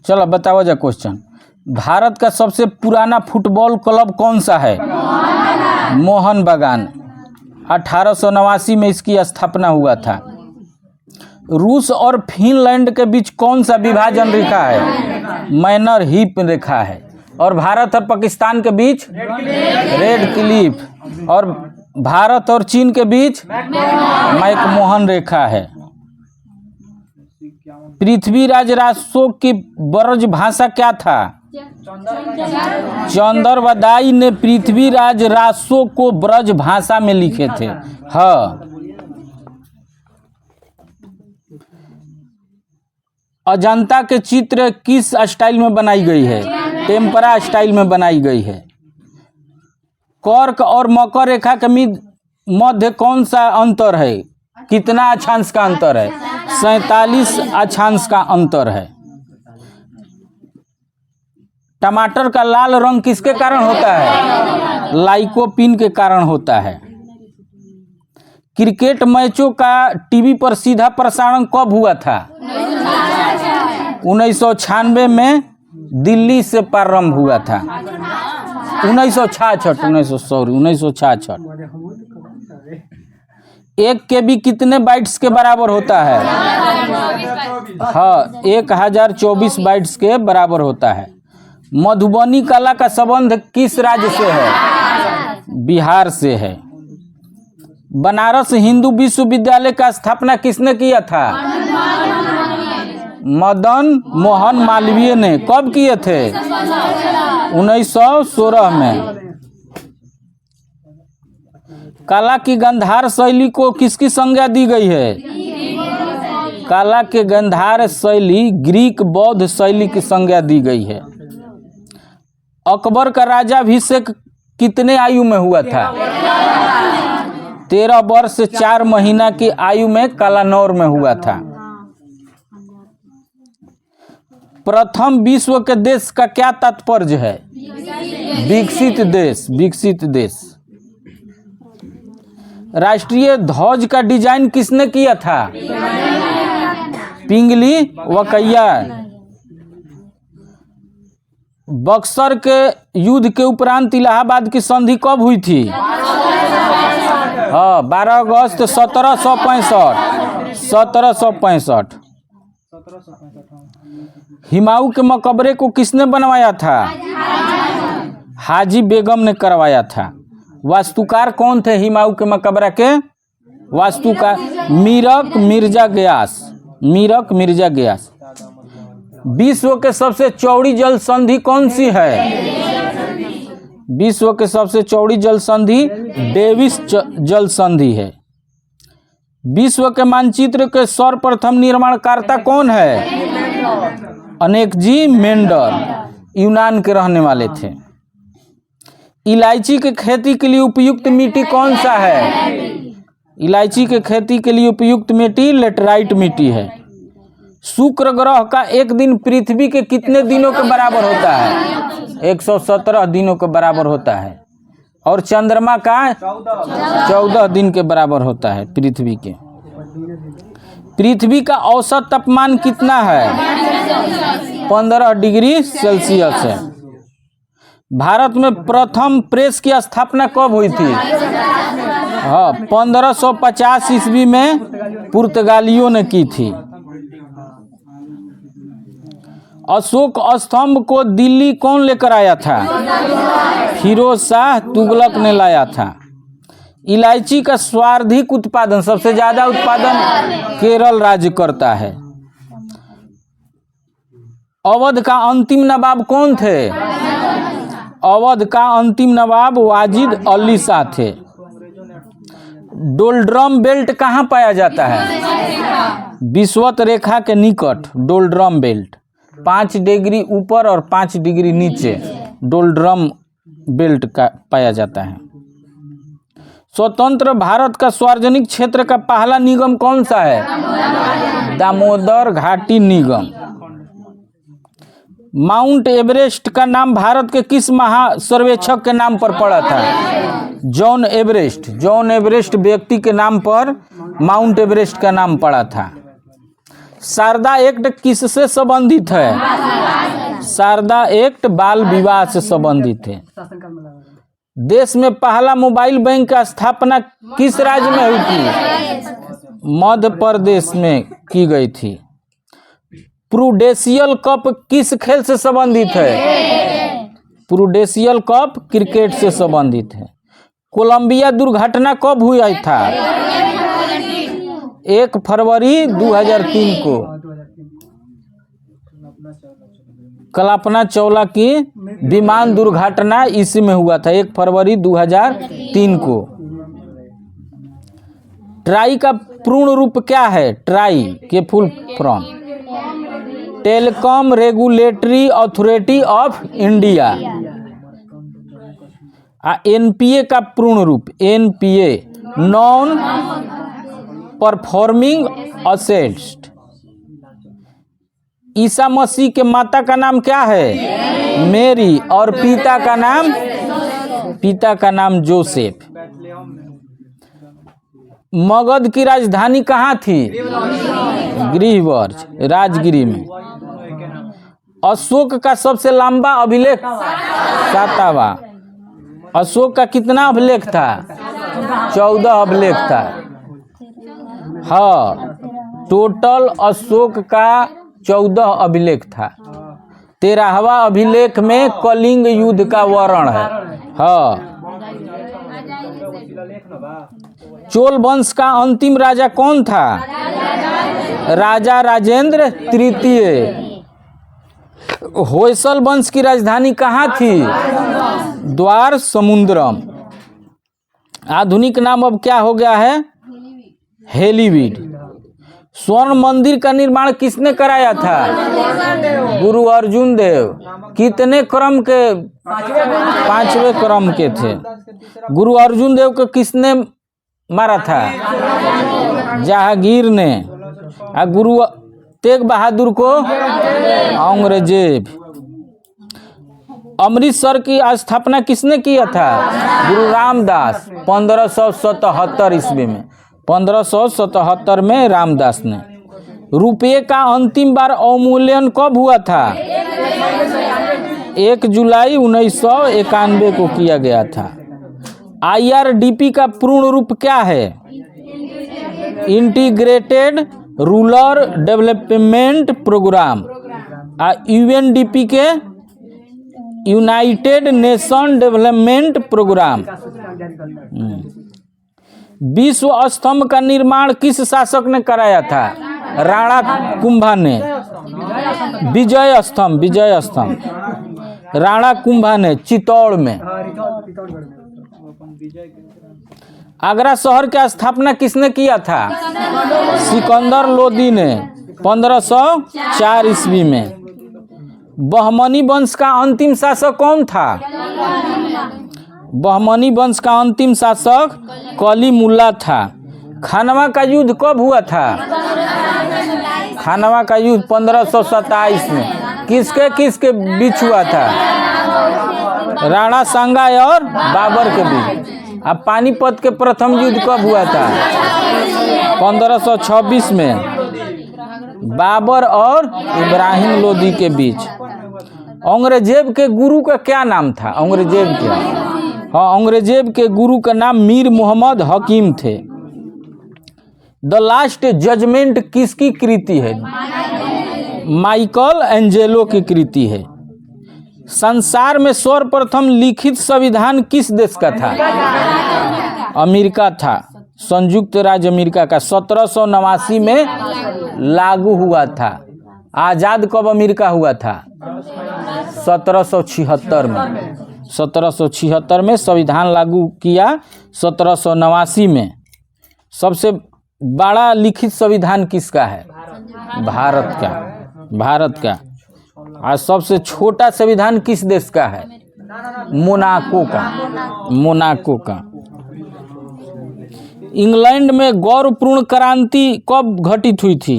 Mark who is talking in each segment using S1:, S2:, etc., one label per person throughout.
S1: चलो बताओ जा क्वेश्चन। भारत का सबसे पुराना फुटबॉल क्लब कौन सा है? मोहन बागान। 1889 में इसकी स्थापना हुआ था। रूस और फिनलैंड के बीच कौन सा विभाजन रेखा है? मैनर हिप रेखा है। और भारत और पाकिस्तान के बीच रेड क्लिफ। और भारत और चीन के बीच मैकमोहन रेखा है। पृथ्वीराज रासो की ब्रज भाषा क्या था? चंद्रवदाई ने पृथ्वीराज रासो को ब्रज भाषा में लिखे थे। हाँ। अजंता के चित्र किस स्टाइल में बनाई गई है? टेम्परा स्टाइल में बनाई गई है। कर्क और मकर रेखा के मध्य कौन सा अंतर है? कितना अक्षांश का अंतर है? 47 अक्षांश का अंतर है। टमाटर का लाल रंग किसके कारण होता है? लाइकोपिन के कारण होता है। क्रिकेट मैचों का टीवी पर सीधा प्रसारण कब हुआ था? 1996 में दिल्ली से प्रारंभ हुआ था। 1966। 1 KB कितने बाइट्स के बराबर होता है? हाँ, 1024 बाइट्स के बराबर होता है। मधुबनी कला का संबंध किस राज्य से है? बिहार से है। बनारस हिंदू विश्वविद्यालय का स्थापना किसने किया था? मदन मोहन मालवीय ने। कब किए थे? 1916 में। कला की गांधार शैली को किसकी संज्ञा दी गई है? कला के गांधार शैली ग्रीक बौद्ध शैली की संज्ञा दी गई है। अकबर का राज्याभिषेक कितने आयु में हुआ था? 13 वर्ष 4 महीना की आयु में कलानौर में हुआ था। प्रथम विश्व के देश का क्या तात्पर्य है? विकसित देश। विकसित देश। राष्ट्रीय ध्वज का डिजाइन किसने किया था? पिंगली वकैया। बक्सर के युद्ध के उपरांत इलाहाबाद की संधि कब हुई थी? हाँ, 12 अगस्त 1765। हुमायूं के मकबरे को किसने बनवाया था? हाजी बेगम ने करवाया था। वास्तुकार कौन थे हुमायूं के मकबरा के? वास्तुकार मीरक मिर्जा गयास। मीरक मिर्जा गयास। विश्व के सबसे चौड़ी जल संधि कौन सी है? विश्व के सबसे चौड़ी जल संधि डेविस जल संधि है। विश्व के मानचित्र के सर्वप्रथम निर्माणकर्ता कौन है? अनेकजी मेंडल, यूनान के रहने वाले थे। इलायची के खेती के लिए उपयुक्त मिट्टी कौन सा है? इलायची के खेती के लिए उपयुक्त मिट्टी लेटराइट मिट्टी है। शुक्र ग्रह का एक दिन पृथ्वी के कितने दिनों के बराबर होता है? 117 दिनों के बराबर होता है। और चंद्रमा का 14 दिन के बराबर होता है पृथ्वी के। पृथ्वी का औसत तापमान कितना है? 15 डिग्री सेल्सियस है। भारत में प्रथम प्रेस की स्थापना कब हुई थी? हाँ, 1550 ईस्वी में पुर्तगालियों ने की थी। अशोक स्तंभ को दिल्ली कौन लेकर आया था? फिरोज शाह तुगलक ने लाया था। इलायची का सर्वाधिक उत्पादन, सबसे ज्यादा उत्पादन केरल राज्य करता है। अवध का अंतिम नवाब कौन थे? अवध का अंतिम नवाब वाजिद अली शाह थे। डोलड्रम बेल्ट कहाँ पाया जाता है? विषुवत रेखा के निकट डोलड्रम बेल्ट। 5 डिग्री ऊपर और 5 डिग्री नीचे डोलड्रम बेल्ट का पाया जाता है। स्वतंत्र भारत का सार्वजनिक क्षेत्र का पहला निगम कौन सा है? दामोदर घाटी निगम। माउंट एवरेस्ट का नाम भारत के किस महासर्वेक्षक के नाम पर पड़ा था? John Everest. जॉन एवरेस्ट व्यक्ति के नाम पर माउंट एवरेस्ट का नाम पड़ा था। शारदा एक्ट किससे संबंधित है? शारदा एक्ट बाल विवाह से संबंधित है। देश में पहला मोबाइल बैंक की स्थापना किस राज्य में हुई थी? मध्य प्रदेश में की गई थी। प्रूडेंशियल कप किस खेल से संबंधित है? प्रूडेंशियल कप क्रिकेट से संबंधित है। कोलंबिया दुर्घटना कब हुआ था? 1 फरवरी 2003 को। कल्पना चावला की विमान दुर्घटना इसी में हुआ था, 1 फरवरी 2003 को। ट्राई का पूर्ण रूप क्या है? ट्राई के full form telecom regulatory authority of India. NPA का पूर्ण रूप NPA non performing assets. Isa Masih के माता का नाम क्या है? मेरी। और पिता का नाम जोसेफ। मगध की राजधानी कहाँ थी? गृहवर्ज राजगिरी में। अशोक का सबसे लंबा अभिलेख सातवां। अशोक का कितना अभिलेख था? 14 अभिलेख था। हाँ, टोटल अशोक का 14 अभिलेख था। 13वां अभिलेख में कलिंग युद्ध का वर्णन है। हाँ। चोल वंश का अंतिम राजा कौन था? राजा राजेंद्र तृतीय। होयसल वंश की राजधानी कहाँ थी? द्वार समुद्रम। आधुनिक नाम अब क्या हो गया है? हेलीवीड। स्वर्ण मंदिर का निर्माण किसने कराया था? गुरु अर्जुन देव। कितने क्रम के? 5वें क्रम के थे। गुरु अर्जुन देव को किसने मारा था? जहांगीर ने। गुरु तेग बहादुर को औरंगजेब। अमृतसर की स्थापना किसने किया था? गुरु रामदास। 1577 ईस्वी में। 1577 में रामदास ने। रुपये का अंतिम बार अवमूल्यन कब हुआ था? 1 जुलाई 1991 को किया गया था। IRDP का पूर्ण रूप क्या है? Integrated Rural Development Programme. UNDP के यूनाइटेड नेशन डेवलपमेंट प्रोग्राम। विश्व स्तंभ का निर्माण किस शासक ने कराया था? राणा कुंभा ने। विजय स्तंभ राणा कुंभा ने चित्तौड़ में। आगरा शहर की स्थापना किसने किया था? सिकंदर लोदी ने 1504 ईस्वी में। बहमनी वंश का अंतिम शासक कौन था? बहमनी वंश का अंतिम शासक कलीमुल्ला था। खानवा का युद्ध कब हुआ था? खानवा का युद्ध 1527 में। किसके बीच हुआ था? राणा सांगा और बाबर के बीच। अब पानीपत के प्रथम युद्ध कब हुआ था? 1526 में। बाबर और इब्राहिम लोदी के बीच। औरंगजेब के गुरु का क्या नाम था? औरंगजेब के गुरु का नाम मीर मोहम्मद हकीम थे। द लास्ट जजमेंट किसकी कृति है? माइकल एंजेलो की कृति है। संसार में सर्वप्रथम लिखित संविधान किस देश का था? अमेरिका था। संयुक्त राज्य अमेरिका का 1789 में लागू हुआ था। आजाद कब अमेरिका हुआ था? 1776 में। 1776 में संविधान लागू किया। 1789 में। सबसे बड़ा लिखित संविधान किसका है? भारत का। और सबसे छोटा संविधान किस देश का है? मोनाको का। इंग्लैंड में गौरवपूर्ण क्रांति कब घटित हुई थी?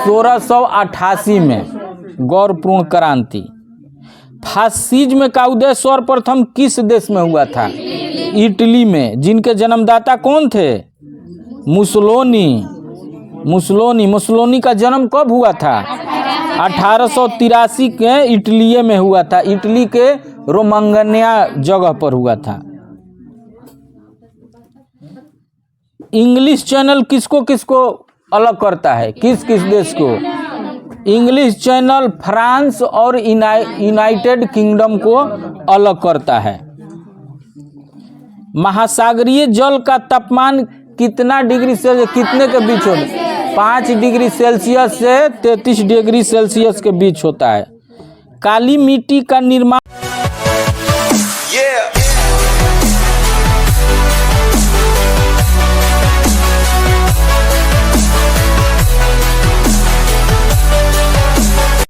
S1: 1688 में गौरवपूर्ण क्रांति। फासिज्म का उदय सर्वप्रथम किस देश में हुआ था? इटली में। जिनके जन्मदाता कौन थे? मुसोलिनी का जन्म कब हुआ था? 1883 के इटली में हुआ था। इटली के रोमांगनिया जगह पर हुआ था। इंग्लिश चैनल किसको किसको अलग करता है, किस किस देश को? इंग्लिश चैनल फ्रांस और यूनाइटेड किंगडम को अलग करता है। महासागरीय जल का तापमान कितना डिग्री सेल्सियस कितने के बीच होता है? 5 डिग्री सेल्सियस से 33 डिग्री सेल्सियस के बीच होता है। काली मिट्टी का निर्माण